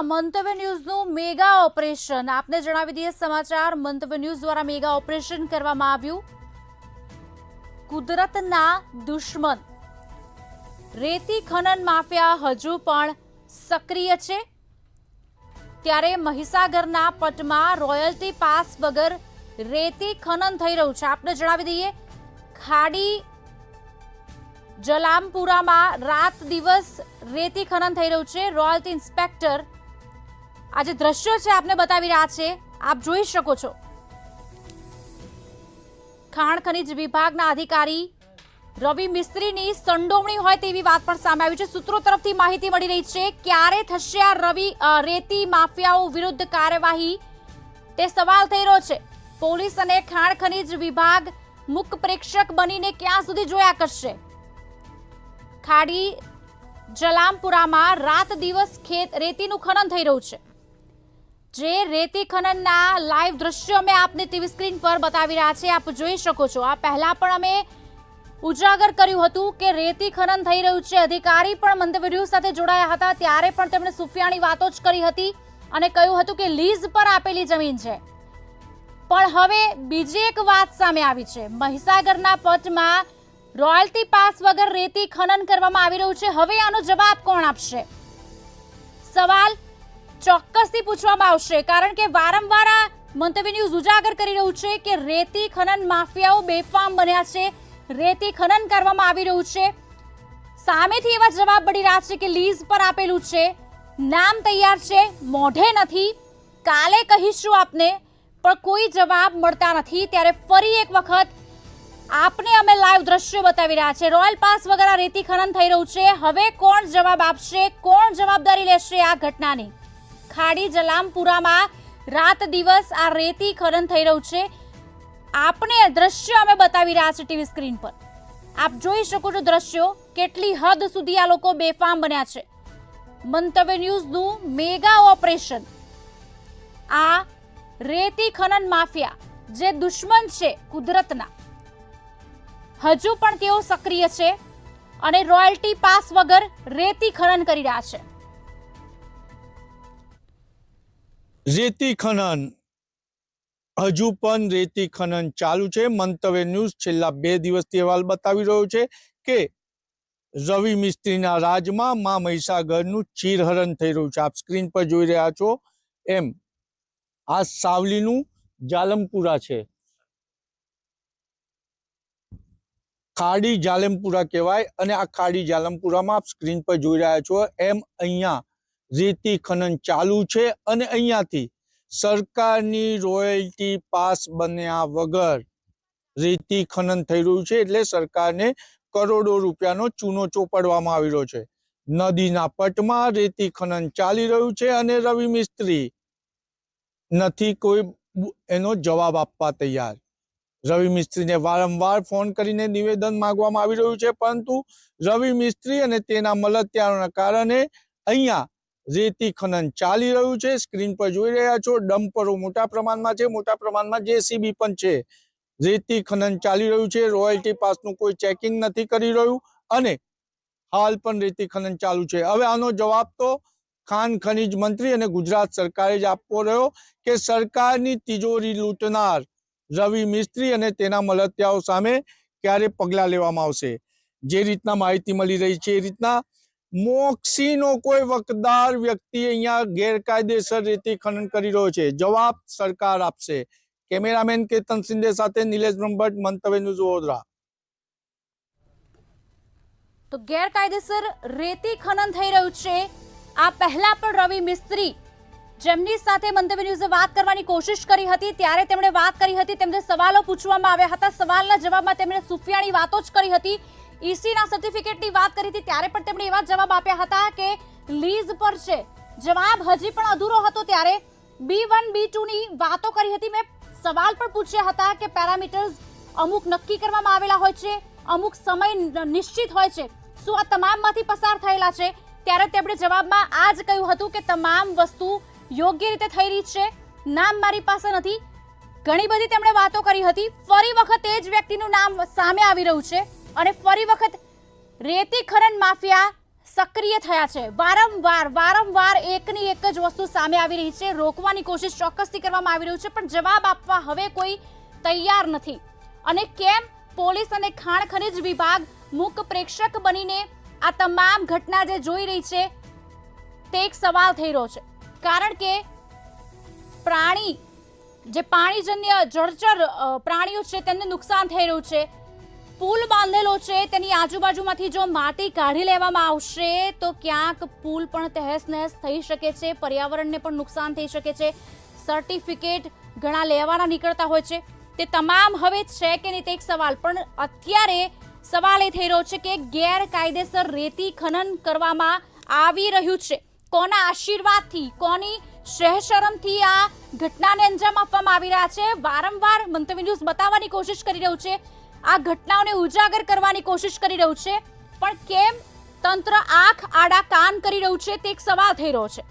મંતવ્ય ન્યૂઝનું mega operation આપને જણાવી દઈએ સમાચાર મંતવ્ય ન્યૂઝ દ્વારા મેગા ઓપરેશન કરવામાં આવ્યું। કુદરતના દુશ્મન રેતી ખનન માફિયા હજુ પણ સક્રિય છે, ત્યારે મહીસાગરના પટમાં રોયલ્ટી પાસ વગર રેતી ખનન થઈ રહ્યું છે। આપને જણાવી દઈએ ખાડી જલામપુરામાં રાત દિવસ રેતી ખનન થઈ રહ્યું છે। રોયલ્ટી ઇન્સ્પેક્ટર આ જે દ્રશ્યો છે આપને બતાવી રહ્યા છે, આપ જોઈ શકો છો। ખાણ ખનીજ વિભાગના અધિકારી રવિ મિસ્ત્રીની સંડોવણી હોય તેવી વાત પણ સામે આવી છે। સૂત્રો તરફથી માહિતી મળી રહી છે ક્યારે થશે આ રેતી માફિયાઓ વિરુદ્ધ કાર્યવાહી, તે સવાલ થઈ રહ્યો છે। પોલીસ અને ખાણ ખનીજ વિભાગ મુખ પ્રેક્ષક બનીને ક્યાં સુધી જોયા કરશે। ખાડી જલામપુરામાં રાત દિવસ રેતીનું ખનન થઈ રહ્યું છે। જે રેતી ખનનના લાઈવ દ્રશ્યો અમે આપને ટીવી સ્ક્રીન પર બતાવી રહ્યા છે, આપ જોઈ શકો છો। આ પહેલા પણ અમે ઉજાગર કર્યું હતું કે રેતી ખનન થઈ રહ્યું છે। અધિકારી પણ મંતવ્ય ન્યૂઝ સાથે જોડાયા હતા, ત્યારે પણ તેમણે સુફિયાણી વાતો જ કરી હતી અને કહ્યું હતું કે લીઝ પર આપેલી જમીન છે। પણ હવે બીજી એક વાત સામે આવી છે। મહીસાગરના પટમાં રોયલ્ટી પાસ વગર રેતી ખનન કરવામાં આવી રહ્યું છે। હવે આનો જવાબ કોણ આપશે? સવાલ ચોક્કસથી પૂછવામાં આવશે, કારણ કે વારંવાર આ મંતવ્ય ન્યૂઝ ઉજાગર કરી રહ્યું છે કે રેતી ખનન માફિયાઓ બેફામ બન્યા છે, રેતી ખનન કરવામાં આવી રહ્યું છે। સામેથી એવા જવાબ મળી રહ્યા છે કે લીઝ પર આપેલું છે, નામ તૈયાર છે, મોઢે નથી, કાલે કહીશું આપને, પણ કોઈ જવાબ મળતા નથી। ત્યારે ફરી એક વખત આપને અમે લાઈવ દ્રશ્યો બતાવી રહ્યા છે। રોયલ પાસ વગર રેતી ખનન થઈ રહ્યું છે। હવે કોણ જવાબ આપશે, કોણ જવાબદારી લેશે આ ઘટનાની? ખાડી જલામપુરામાં રાત દિવસ આ રેતી ખનન થઈ રહ્યું છે। આપને દ્રશ્યો અમે બતાવી રહ્યા છે ટીવી સ્ક્રીન પર, આપ જોઈ શકો છો દ્રશ્યો, કેટલી હદ સુધી આ લોકો બેફામ બન્યા છે। મંતવ્ય ન્યૂઝનું મેગા ઓપરેશન, આ રેતી ખનન માફિયા જે દુશ્મન છે કુદરતના, હજુ પણ તેઓ સક્રિય છે અને રોયલ્ટી પાસ વગર રેતી ખનન કરી રહ્યા છે। રેતી ખનન હજુ પણ રેતી ખનન ચાલુ છે। મંતવ્ય ન્યૂઝ છેલ્લા 2 દિવસથી અહેવાલ બતાવી રહ્યો છે કે રવિ મિસ્ત્રીના રાજમાં મા મહીસાગરનું ચીરહરણ થઈ રહ્યું છે। આપ સ્ક્રીન પર જોઈ રહ્યા છો એમ આ સાવલીનું જાલમપુરા છે, ખાડી જાલમપુરા કહેવાય, અને આ ખાડી જાલમપુરામાં આપ સ્ક્રીન પર જોઈ રહ્યા છો એમ અહીંયા રેતી ખનન ચાલુ છે અને અહીંયાથી સરકારની રોયલ્ટી પાસ બન્યા વગર રેતી ખનન થઈ રહ્યું છે। એટલે સરકારને કરોડો રૂપિયાનો ચૂનો ચોપડવામાં આવી રહ્યો છે। નદીના પટમાં રેતી ખનન ચાલી રહ્યું છે અને રવિ મિસ્ત્રી નથી કોઈ એનો જવાબ આપવા તૈયાર। રવિ મિસ્ત્રીને વારંવાર ફોન કરીને નિવેદન માંગવામાં આવી રહ્યું છે, પરંતુ રવિ મિસ્ત્રી અને તેના મળતિયાઓના કારણે અહીંયા રેતી ખનન ચાલી રહ્યું છે। સ્ક્રીન પર જોઈ રહ્યા છો ડમ્પરો મોટા પ્રમાણમાં છે, મોટા પ્રમાણમાં જેસીબી પણ છે। રેતી ખનન ચાલી રહ્યું છે, રોયલ્ટી પાસનું કોઈ ચેકિંગ નથી કરી રહ્યું અને હાલ પણ રેતી ખનન ચાલુ છે। હવે આનો જવાબ તો ખાણ ખનીજ મંત્રી અને ગુજરાત સરકારે જ આપવો રહ્યો કે સરકારની તિજોરી લૂંટનાર રવિ મિસ્ત્રી અને તેના મળતિયાઓ સામે ક્યારે પગલાં લેવામાં આવશે। જે રીતના માહિતી મળી રહી છે એ રીતના મોક્ષીનો કોઈ વકદાર વ્યક્તિ અહીંયા ગેરકાયદેસર રેતી ખનન કરી રહ્યો છે। જવાબ સરકાર આપશે। કેમેરામેન કેતન સિંધે સાથે નિલેશ બ્રહ્મભટ્ટ, મંતવ્ય ન્યૂઝ, વડોદરા। તો ગેરકાયદેસર રેતી ખનન થઈ રહ્યું છે। આ પહેલા પણ રવિ મિસ્ત્રી જેમની સાથે મંતવ્ય ન્યૂઝે વાત કરવાની કોશિશ કરી હતી, ત્યારે તેમણે વાત કરી હતી, તેમને સવાલો પૂછવામાં આવ્યા હતા, સવાલના જવાબમાં તેમણે સુફિયાણી વાતો જ કરી હતી, ઈસીના સર્ટિફિકેટની વાત કરી હતી, ત્યારે પણ તેમણે એવા જવાબ આપ્યા હતા કે લીઝ પર છે। જવાબ હજી પણ અધૂરો હતો। ત્યારે B1 B2 ની વાતો કરી હતી। મેં સવાલ પણ પૂછ્યા હતા કે પેરામીટર્સ અમુક નક્કી કરવામાં આવેલા હોય છે, અમુક સમય નિશ્ચિત હોય છે, શું આ તમામમાંથી પસાર થયેલા છે? ત્યારે તેમણે જવાબમાં આ જ કહ્યું હતું કે તમામ વસ્તુ યોગ્ય રીતે થઈ રહી છે, નામ મારી પાસે નથી, ઘણી બધી તેમણે વાતો કરી હતી। ફરી વખત એ જ વ્યક્તિનું નામ સામે આવી રહ્યું છે અને ફરી વખત રેતી ખનન માફિયા સક્રિય થયા છે. વારંવાર એકની એક જ વસ્તુ સામે આવી રહી છે. રોકવાની કોશિશ ચોક્કસથી કરવામાં આવી રહ્યું છે, પણ જવાબ આપવા હવે કોઈ તૈયાર નથી. અને કેમ પોલીસ અને ખાણ ખનિજ વિભાગ મૂક પ્રેક્ષક બનીને આ તમામ ઘટના જે જોઈ રહી છે તે એક સવાલ થઈ રહ્યો છે. કારણ કે પાણીજન્ય જળચર પ્રાણીઓ છે તેમને નુકસાન થઈ રહ્યું છે. પુલ બાંધેલો છે, તેની આજુબાજુમાંથી જો માટી કાઢી લેવામાં આવશે તો ક્યાંક પુલ પણ તહેસ નહેસ થઈ શકે છે, પર્યાવરણને પણ નુકસાન થઈ શકે છે. સર્ટિફિકેટ ઘણા લેવાના નીકળતા હોય છે. તે તમામ હવે છે કે નહીં તે એક સવાલ, પણ અત્યારે સવાલ એ થઈ રહ્યો છે કે ગેરકાયદેસર રેતી ખનન કરવામાં આવી રહ્યું છે. કોના આશીર્વાદથી, કોની શહેશરમથી આ ઘટનાને અંજામ આપવામાં આવી રહ્યા છે? વારંવાર મંતવ્ય ન્યૂઝ બતાવવાની કોશિશ કરી રહ્યું છે, આ ઘટનાઓને ઉજાગર કરવાની કોશિશ કરી રહ્યું છે, પણ કેમ તંત્ર આંખ આડા કાન કરી રહ્યું છે તે એક સવાલ થઈ રહ્યો છે.